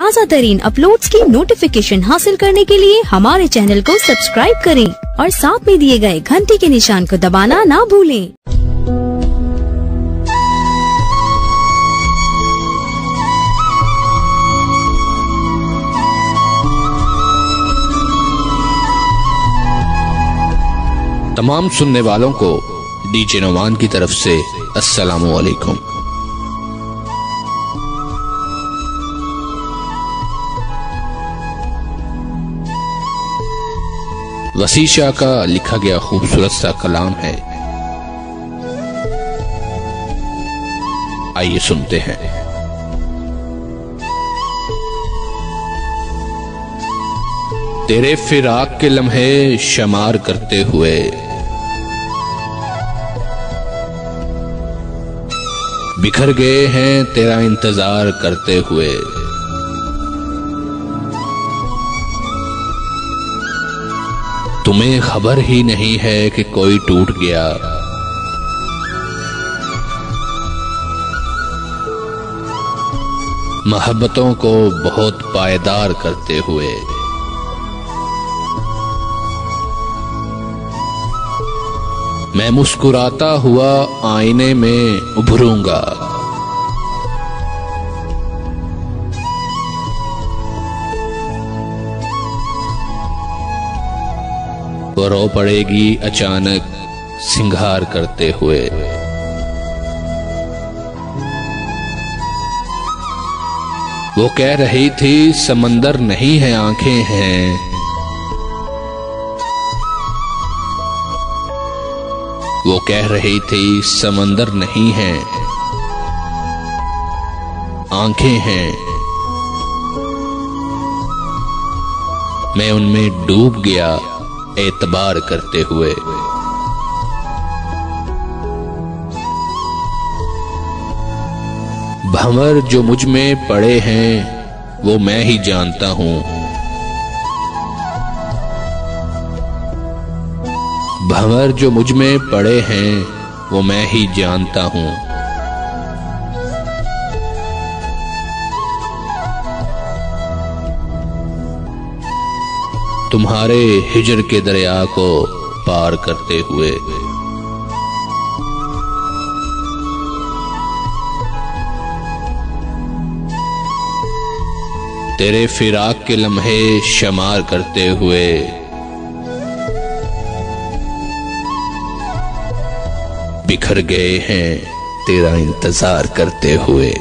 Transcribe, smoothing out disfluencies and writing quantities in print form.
ताज़ा तरीन अपलोड्स की नोटिफिकेशन हासिल करने के लिए हमारे चैनल को सब्सक्राइब करें और साथ में दिए गए घंटी के निशान को दबाना ना भूलें। तमाम सुनने वालों को डीजे नोमान की तरफ से अस्सलामु अलैकुम। वसी शाह का लिखा गया खूबसूरत सा कलाम है, आइए सुनते हैं। तेरे फिराक के लम्हे शमार करते हुए बिखर गए हैं तेरा इंतजार करते हुए। तुम्हें खबर ही नहीं है कि कोई टूट गया, मोहब्बतों को बहुत पायदार करते हुए। मैं मुस्कुराता हुआ आईने में उभरूंगा, वो रो पड़ेगी अचानक सिंगार करते हुए। वो कह रही थी समंदर नहीं है आंखें हैं, वो कह रही थी समंदर नहीं है आंखें हैं। मैं उनमें डूब गया एतबार करते हुए। भंवर जो मुझ में पड़े हैं वो मैं ही जानता हूं, भंवर जो मुझ में पड़े हैं वो मैं ही जानता हूं। तुम्हारे हिजर के दरिया को पार करते हुए। तेरे फिराक के लम्हे शमार करते हुए बिखर गए हैं तेरा इंतजार करते हुए।